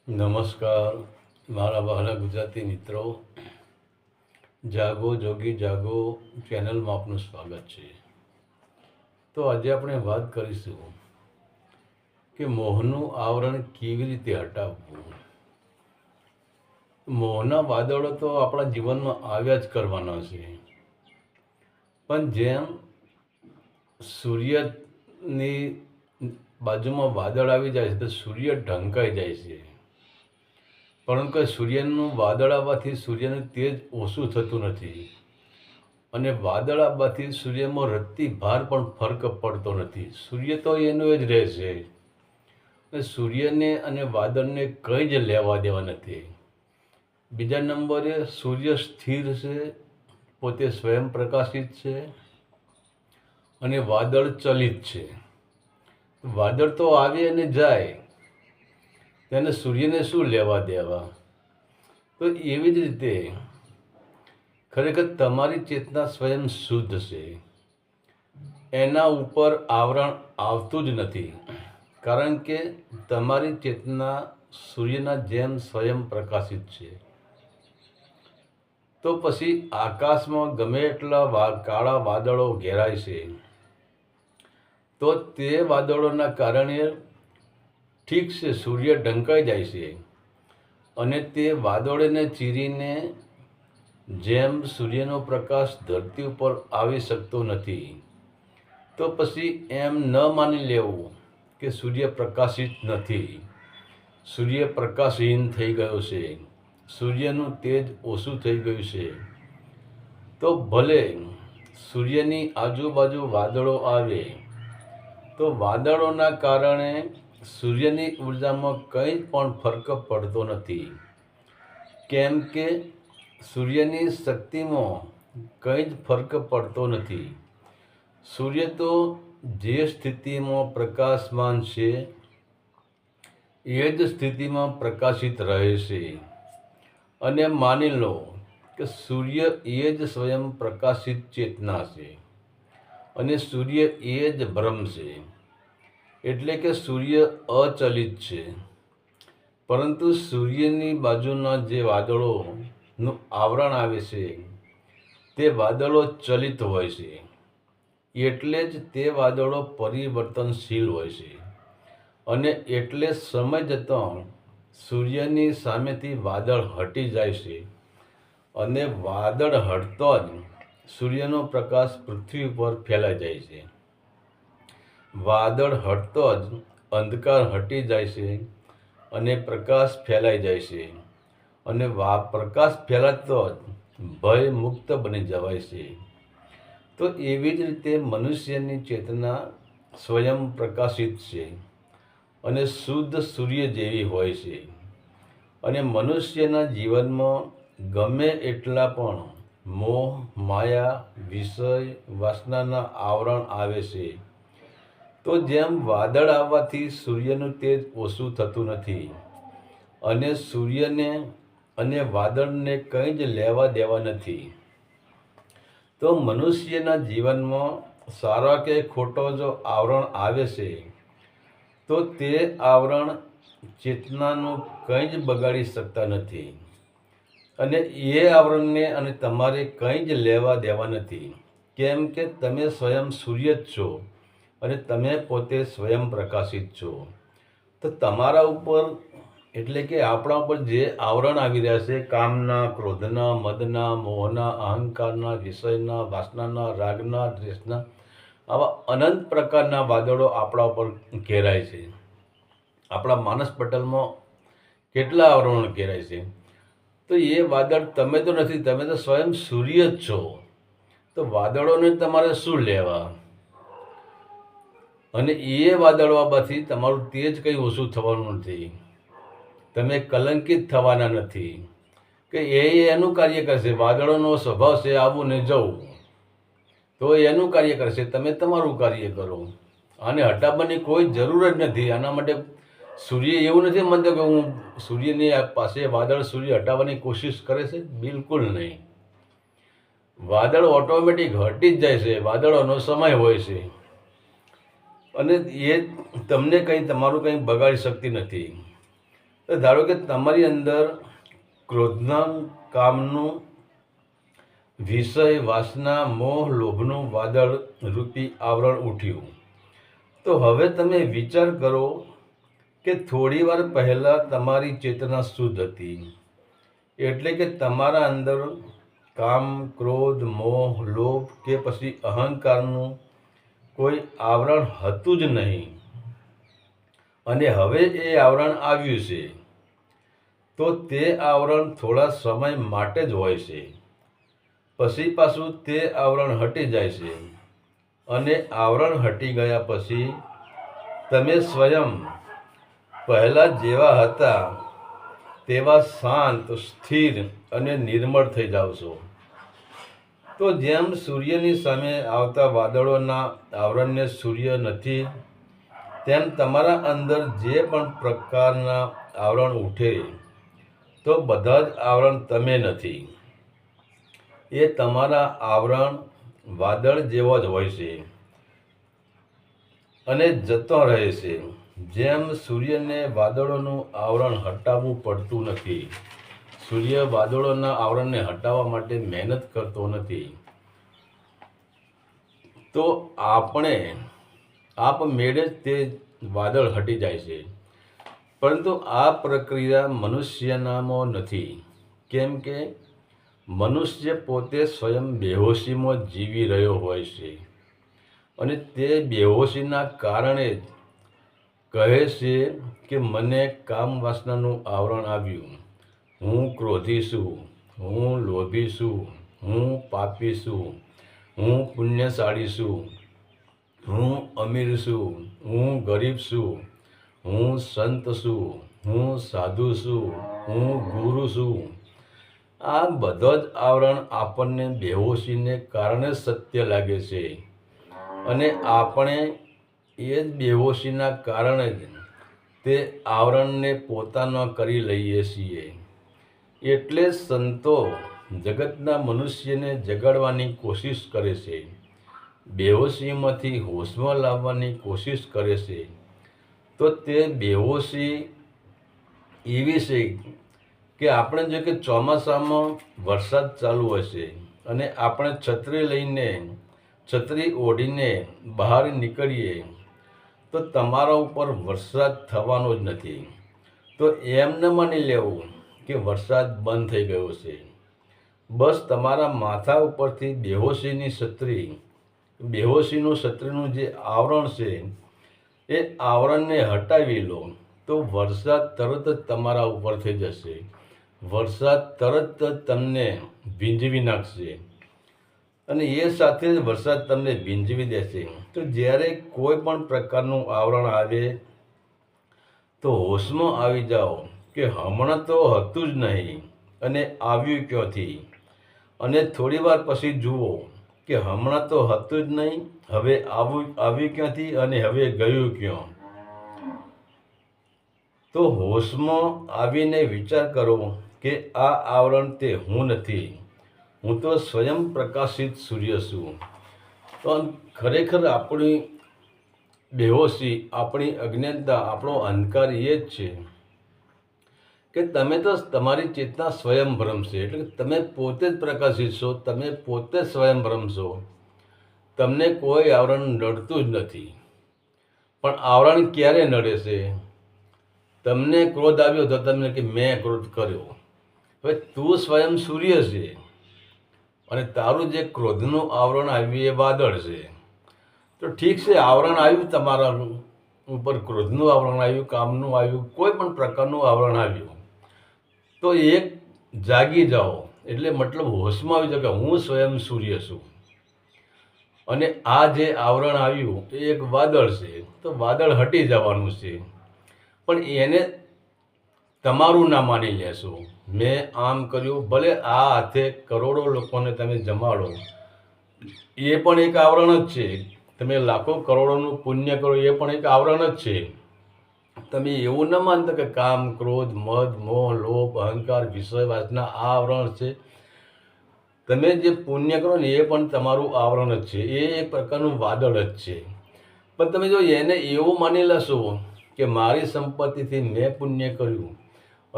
નમસ્કાર મારા વહાલા ગુજરાતી મિત્રો, જાગો જોગી જાગો ચેનલમાં આપનું સ્વાગત છે. તો આજે આપણે વાત કરીશું કે મોહનું આવરણ કેવી રીતે હટાવવું. મોહના વાદળો તો આપણા જીવનમાં આવ્યા જ કરવાના છે, પણ જેમ સૂર્યની બાજુમાં વાદળ આવી જાય છે તો સૂર્ય ઢંકાઈ જાય છે, પરંતુ સૂર્યનું વાદળ આવવાથી સૂર્યનું તેજ ઓછું થતું નથી અને વાદળ આવવાથી સૂર્યમાં રત્તી ભાર પણ ફરક પડતો નથી. સૂર્ય તો એનો જ રહે છે. સૂર્યને અને વાદળને કંઈ જ લેવા દેવા નથી. બીજા નંબરે સૂર્ય સ્થિર છે, પોતે સ્વયં પ્રકાશિત છે અને વાદળ ચલિત છે. વાદળ તો આવે અને જાય, તેને સૂર્યને શું લેવા દેવા. તો એવી જ રીતે ખરેખર તમારી ચેતના સ્વયં શુદ્ધ છે, એના ઉપર આવરણ આવતું જ નથી, કારણ કે તમારી ચેતના સૂર્યના જેમ સ્વયં પ્રકાશિત છે. તો પછી આકાશમાં ગમે એટલા કાળા વાદળો ઘેરાય છે, તો તે વાદળોના કારણે ઠીક છે, સૂર્ય ઢંકાઈ જાય છે અને તે વાદળોને ચીરીને જેમ સૂર્યનો પ્રકાશ ધરતી ઉપર આવી શકતો નથી, તો પછી એમ ન માની લેવું કે સૂર્ય પ્રકાશિત નથી. સૂર્ય પ્રકાશહીન થઈ ગયો છે, સૂર્યનું તેજ ઓછું થઈ ગયું છે. તો ભલે સૂર્યની આજુબાજુ વાદળો આવે, તો વાદળોના કારણે સૂર્યની ઉર્જામાં કંઈ પણ ફરક પડતો નથી, કેમ કે સૂર્યની શક્તિમાં કંઈ જ ફરક પડતો નથી. સૂર્ય તો જે સ્થિતિમાં પ્રકાશમાન છે એ જ સ્થિતિમાં પ્રકાશિત રહે છે. અને માની લો કે સૂર્ય એ જ સ્વયં પ્રકાશિત ચેતના છે અને સૂર્ય એ જ બ્રહ્મ છે. એટલે કે સૂર્ય અચલિત છે, પરંતુ સૂર્યની બાજુના જે વાદળોનું આવરણ આવે છે તે વાદળો ચલિત હોય છે, એટલે જ તે વાદળો પરિવર્તનશીલ હોય છે. અને એટલે સમય જતાં સૂર્યની સામેથી વાદળ હટી જાય છે અને વાદળ હટતો જ સૂર્યનો પ્રકાશ પૃથ્વી પર ફેલાઈ જાય છે. વાદળ હટતો જ અંધકાર હટી જાય છે અને પ્રકાશ ફેલાઈ જાય છે, અને પ્રકાશ ફેલાતો જ ભય મુક્ત બની જવાય છે. તો એવી જ રીતે મનુષ્યની ચેતના સ્વયં પ્રકાશિત છે અને શુદ્ધ સૂર્ય જેવી હોય છે. અને મનુષ્યના જીવનમાં ગમે એટલા પણ મોહ, માયા, વિષય, વાસનાના આવરણ આવે છે, તો જેમ વાદળ આવવાથી સૂર્યનું તેજ ઓછું થતું નથી અને સૂર્યને અને વાદળને કંઈ જ લેવા દેવા નથી, તો મનુષ્યના જીવનમાં સારા કે ખોટો જો આવરણ આવે છે, તો તે આવરણ ચેતનાનું કંઈ જ બગાડી શકતા નથી અને એ આવરણને અને તમારે કંઈ જ લેવા દેવા નથી, કેમ કે તમે સ્વયં સૂર્ય જ છો અને તમે પોતે સ્વયં પ્રકાશિત છો. તો તમારા ઉપર એટલે કે આપણા ઉપર જે આવરણ આવી રહ્યા છે, કામના, ક્રોધના, મદના, મોહના, અહંકારના, વિષયના, વાસનાના, રાગના, દ્વેષના, આવા અનંત પ્રકારના વાદળો આપણા ઉપર ઘેરાય છે. આપણા માનસ પટલમાં કેટલા આવરણો ઘેરાય છે. તો એ વાદળ તમે તો નથી, તમે તો સ્વયં સૂર્ય જ છો. તો વાદળોને તમારે શું લેવા? અને એ વાદળો આવવાથી તમારું તેજ કંઈ ઓછું થવાનું નથી, તમે કલંકિત થવાના નથી, કે એ એનું કાર્ય કરશે. વાદળોનો સ્વભાવ છે આવું ને જવું, તો એનું કાર્ય કરશે, તમે તમારું કાર્ય કરો. આને હટાવવાની કોઈ જરૂર જ નથી. આના માટે સૂર્ય એવું નથી માનતો કે હું સૂર્યની પાસે વાદળ સૂર્ય હટાવવાની કોશિશ કરે છે, બિલકુલ નહીં. વાદળ ઓટોમેટિક હટી જ જાય છે, વાદળોનો સમય હોય છે અને એ તમને કંઈ તમારું કંઈ બગાડી શકતી નથી. તો ધારો કે તમારી અંદર ક્રોધના, કામનું, વિષય, વાસના, મોહ, લોભનું વાદળ રૂપી આવરણ ઉઠ્યું. તો હવે તમે વિચાર કરો કે થોડી વાર પહેલાં તમારી ચેતના શુદ્ધ હતી. એટલે કે તમારા અંદર કામ, ક્રોધ, મોહ, લોભ કે પછી અહંકારનું કોઈ આવરણ હતું જ નહીં. અને હવે એ આવરણ આવ્યું છે. તો તે આવરણ થોડા સમય માટે જ હોય છે. પછી પાછું તે આવરણ હટી જાય છે. અને આવરણ હટી ગયા પછી તમે સ્વયં પહેલાં જેવા હતા તેવા શાંત, સ્થિર અને નિર્મળ થઈ જાવ છો. તો જેમ સૂર્યની સામે આવતા વાદળોના આવરણને સૂર્ય નથી, તેમ તમારા અંદર જે પણ પ્રકારના આવરણ ઉઠે તો બધા જ આવરણ તમે નથી. એ તમારા આવરણ વાદળ જેવો જ હોય છે અને જતો રહે છે. જેમ સૂર્યને વાદળોનું આવરણ હટાવવું પડતું નથી. સૂર્ય વાદળોના આવરણને હટાવવા માટે મહેનત કરતો નથી. તો આપણે આપમેળે જ તે વાદળ હટી જાય છે. પરંતુ આ પ્રક્રિયા મનુષ્યનામાં નથી. કેમ કે મનુષ્ય પોતે સ્વયં બેહોશીમાં જીવી રહ્યો હોય છે. અને તે બેહોશીના કારણે જ કહે છે કે મને કામ વાસનાનું આવરણ આવ્યું. હું ક્રોધી છું, હું લોભી છું, હું પાપી છું, હું પુણ્યશાળી છું, હું અમીર છું, હું ગરીબ છું, હું સંત છું, હું સાધુ છું, હું ગુરુ છું. આ બધા જ આવરણ આપણને બેહોશીને કારણે સત્ય લાગે છે. અને આપણે એ જ બેહોશીના કારણે જ તે આવરણને પોતાનો કરી લઈએ છીએ. એટલે સંતો જગતના મનુષ્યને જગાડવાની કોશિશ કરે છે. બેહોશીમાંથી હોશમાં લાવવાની કોશિશ કરે છે. તો તે બેહોશી એવી છે કે આપણે જો કે ચોમાસામાં વરસાદ ચાલુ હશે અને આપણે છત્રી ઓઢીને બહાર નીકળીએ તો તમારા ઉપર વરસાદ થવાનો જ નથી. તો એમ ન માની લેવું કે વરસાદ બંધ થઈ ગયો છે. બસ તમારા માથા ઉપરથી બેહોશીનું છત્રીનું જે આવરણ છે એ આવરણને હટાવી લો તો વરસાદ તરત જ તમારા ઉપર થઈ જશે. વરસાદ તરત જ તમને ભીંજવી નાખશે. અને એ સાથે જ વરસાદ તમને ભીંજવી દેશે. તો જ્યારે કોઈ પણ પ્રકારનું આવરણ આવે તો હોશમાં આવી જાઓ કે હમણાં તો હતું જ નહીં અને આવ્યું ક્યાંથી. અને થોડી વાર પછી જુઓ કે હમણાં તો હતું જ નહીં, હવે આવ્યું ક્યાંથી અને હવે ગયું ક્યાં. તો હોશમાં આવીને વિચાર કરો કે આ આવરણ તે હું નથી. હું તો સ્વયં પ્રકાશિત સૂર્ય છું. તો ખરેખર આપણી બેહોશી, આપણી અજ્ઞાનતા, આપણો અંધકાર એ જ છે કે તમે તો તમારી ચેતના સ્વયંભ્રમ છે. એટલે કે તમે પોતે જ પ્રકાશિત છો, તમે પોતે જ સ્વયંભ્રમ છો. તમને કોઈ આવરણ નડતું જ નથી. પણ આવરણ ક્યારે નડે છે? તમને ક્રોધ આવ્યો તો તમને કે મેં ક્રોધ કર્યો. હવે તું સ્વયં સૂર્ય છે અને તારું જે ક્રોધનું આવરણ આવ્યું એ વાદળ છે. તો ઠીક છે, આવરણ આવ્યું તમારા ઉપર, ક્રોધનું આવરણ આવ્યું, કામનું આવ્યું, કોઈ પણ પ્રકારનું આવરણ આવ્યું. તો એક જાગી જાઓ. એટલે મતલબ હોશમાં આવી જાઓ કે હું સ્વયં સૂર્ય છું. અને આ જે આવરણ આવ્યું એ એક વાદળ છે. તો વાદળ હટી જવાનું છે. પણ એને તમારું ના માની લેશો. મેં આમ કર્યું, ભલે આ હાથે કરોડો લોકોને તમે જમાડો, એ પણ એક આવરણ જ છે. તમે લાખો કરોડોનું પુણ્ય કરો, એ પણ એક આવરણ જ છે. તમે એવું ન માનતા કે કામ, ક્રોધ, મદ, મોહ, લોભ, અહંકાર, વિષય, વાસના આ આવરણ છે. તમે જે પુણ્ય કરો ને એ પણ તમારું આવરણ જ છે. એ એક પ્રકારનું વાદળ જ છે. પણ તમે જો એને એવું માની લેશો કે મારી સંપત્તિથી મેં પુણ્ય કર્યું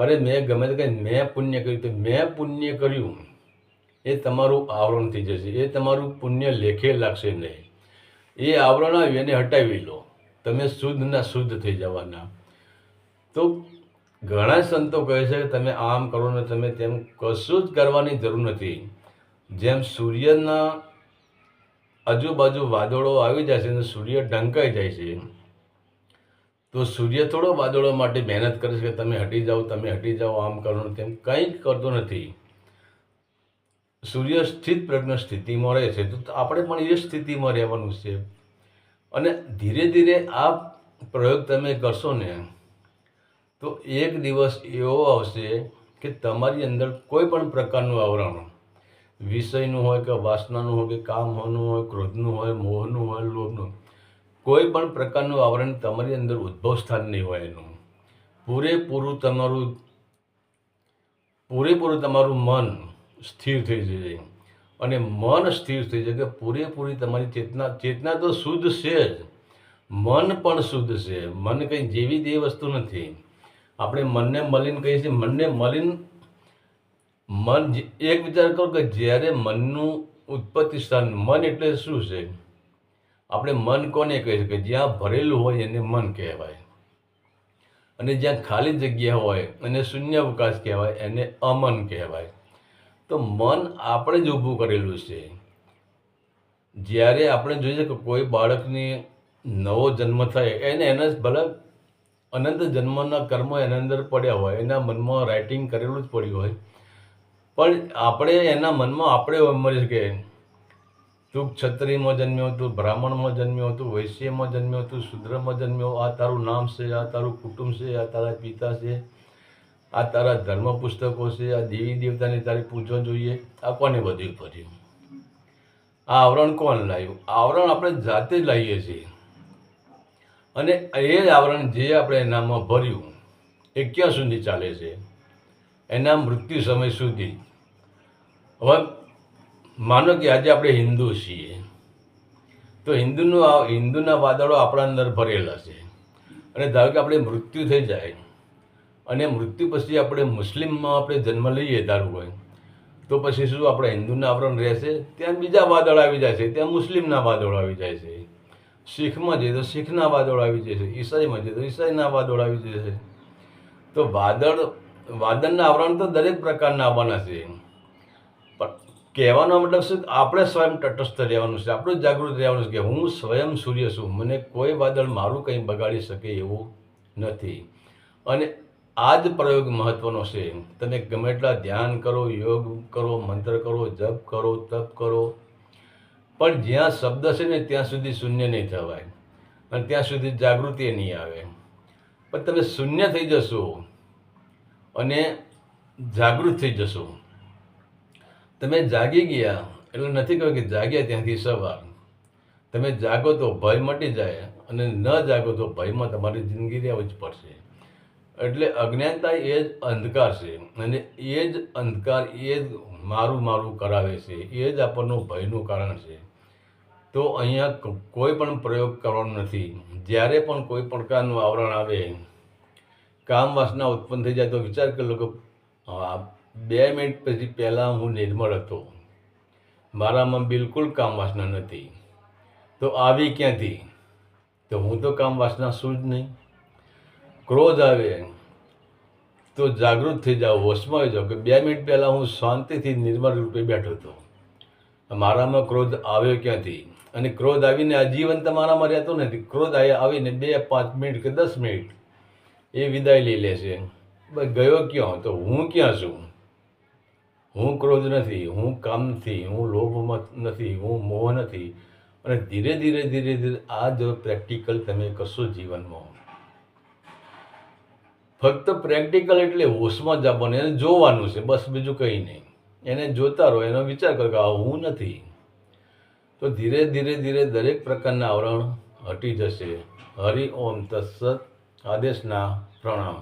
અરે મેં ગમે તે કંઈ મેં પુણ્ય કર્યું, તો મેં પુણ્ય કર્યું એ તમારું આવરણ થઈ જશે. એ તમારું પુણ્ય લેખે લાગશે નહીં. એ આવરણ આવ્યું એને હટાવી લો, તમે શુદ્ધ ના શુદ્ધ થઈ જવાના. તો ઘણા સંતો કહે છે કે તમે આમ કરો ને તમે તેમ, કશું જ કરવાની જરૂર નથી. જેમ સૂર્યના આજુબાજુ વાદળો આવી જાય છે અને સૂર્ય ઢંકાઈ જાય છે, તો સૂર્ય થોડો વાદળો માટે મહેનત કરે છે કે તમે હટી જાઓ, તમે હટી જાઓ, આમ કરો ને તેમ. કંઈ કરતો નથી. સૂર્ય સ્થિત પ્રજ્ઞ સ્થિતિમાં રહે છે, તો આપણે પણ એ સ્થિતિમાં રહેવાનું છે. અને ધીરે ધીરે આ પ્રયોગ તમે કરશો ને, તો એક દિવસ એવો આવશે કે તમારી અંદર કોઈ પણ પ્રકારનું આવરણ, વિષયનું હોય કે વાસનાનું હોય કે કામનું હોય, ક્રોધનું હોય, મોહનું હોય, લોભનું, કોઈ પણ પ્રકારનું આવરણ તમારી અંદર ઉદ્ભવ સ્થાન નહીં હોય એનું. પૂરેપૂરું તમારું મન સ્થિર થઈ જશે. અને મન સ્થિર થઈ જાય કે પૂરેપૂરી તમારી ચેતના તો શુદ્ધ છે જ, મન પણ શુદ્ધ છે. મન કંઈ જેવી તે વસ્તુ નથી. આપણે મનને મલિન કહીએ છીએ. મન એક વિચાર કરો કે જ્યારે મનનું ઉત્પત્તિ સ્થાન, મન એટલે શું છે? આપણે મન કોને કહી શકીએ? જ્યાં ભરેલું હોય એને મન કહેવાય, અને જ્યાં ખાલી જગ્યા હોય અને શૂન્યાવકાશ કહેવાય, એને અમન કહેવાય. તો મન આપણે જ ઊભું કરેલું છે. જ્યારે આપણે જોઈએ કે કોઈ બાળકને નવો જન્મ થાય, એના ભલે અનંત જન્મના કર્મ એના અંદર પડ્યા હોય, એના મનમાં રાઇટિંગ કરેલું જ પડ્યું હોય, પણ આપણે એના મનમાં આપણે મળી કે તું ક્ષત્રિયમાં જન્મ્યો, તું બ્રાહ્મણમાં જન્મ્યો, તું વૈશ્યમાં જન્મ્યો, તું શૂદ્રમાં જન્મ્યો, આ તારું નામ છે, આ તારું કુટુંબ છે, આ તારા પિતા છે, આ તારા ધર્મ પુસ્તકો છે, આ દેવી દેવતાની તારી પૂજવા જોઈએ. આ કોને બધું ભર્યું? આ આવરણ કોણ લાવ્યું? આવરણ આપણે જાતે જ લાવીએ છીએ. અને એ જ આવરણ જે આપણે એનામાં ભર્યું એ ક્યાં સુધી ચાલે છે? એના મૃત્યુ સમય સુધી. હવે માનો કે આજે આપણે હિન્દુ છીએ, તો હિન્દુના વાદળો આપણા અંદર ભરેલા છે. અને ધારો કે આપણે મૃત્યુ થઈ જાય, અને મૃત્યુ પછી આપણે મુસ્લિમમાં આપણે જન્મ લઈએ ધારો હોય, તો પછી શું આપણે હિન્દુના આવરણ રહેશે? ત્યાં બીજા વાદળ આવી જાય છે, ત્યાં મુસ્લિમના વાદળો આવી જાય છે. શીખમાં જઈએ તો શીખના વાદળો આવી જાય છે, ઈસાઈમાં જઈએ તો ઈસાઈના વાદળો આવી જાય છે. તો વાદળના આવરણ તો દરેક પ્રકારના આવવાના છે. પણ કહેવાનો મતલબ શું? આપણે સ્વયં તટસ્થ રહેવાનું છે, આપણે જાગૃત રહેવાનું છે કે હું સ્વયં સૂર્ય છું, મને કોઈ વાદળ મારું કંઈ બગાડી શકે એવું નથી. અને આ જ પ્રયોગ મહત્વનો છે. તમે ગમે એટલા ધ્યાન કરો, યોગ કરો, મંત્ર કરો, જપ કરો, તપ કરો, પણ જ્યાં શબ્દ છે ને ત્યાં સુધી શૂન્ય નહીં થવાય, અને ત્યાં સુધી જાગૃતિ નહીં આવે. પણ તમે શૂન્ય થઈ જશો અને જાગૃત થઈ જશો. તમે જાગી ગયા એટલે નથી કહ્યું કે જાગ્યા ત્યાંથી સવાર. તમે જાગો તો ભય મટી જાય, અને ન જાગો તો ભયમાં તમારી જિંદગી રહેવી જ પડશે. એટલે અજ્ઞાનતા એ જ અંધકાર છે, અને એ જ અંધકાર એ જ મારું કરાવે છે, એ જ આપણનું ભયનું કારણ છે. તો અહીંયા કોઈ પણ પ્રયોગ કરવાનો નથી. જ્યારે પણ કોઈ પ્રકારનું આવરણ આવે, કામ વાસના ઉત્પન્ન થઈ જાય, તો વિચાર કરી લો કે 2 મિનિટ પછી પહેલાં હું નિર્મળ હતો, મારામાં બિલકુલ કામ વાસના નથી. તો આવી ક્યાંથી? તો હું તો કામ વાસના છું જ નહીં. ક્રોધ આવે તો જાગૃત થઈ જાઓ, હોશમાં આવી જાઓ કે 2 મિનિટ પહેલાં હું શાંતિથી નિર્મળ રૂપે બેઠો હતો, મારામાં ક્રોધ આવ્યો ક્યાંથી? અને ક્રોધ આવીને આજીવન તમારામાં રહેતો નથી. ક્રોધ આવીને 2, 5 મિનિટ કે 10 મિનિટ એ વિદાય લઈ લેશે. ગયો ક્યાં? તો હું ક્યાં છું? હું ક્રોધ નથી, હું કામ નથી, હું લોભમાં નથી, હું મોહ નથી. અને ધીરે ધીરે આ જો પ્રેક્ટિકલ તમે કરશો જીવનમાં, ફક્ત પ્રેક્ટિકલ એટલે હોશમાં જ આવવાનું, એને જોવાનું છે બસ, બીજું કંઈ નહીં. એને જોતા રહો, એનો વિચાર કરો કે આ હું નથી. તો ધીરે ધીરે દરેક પ્રકારના આવરણ હટી જશે. હરિ ઓમ તત્સત. આદેશના પ્રણામ.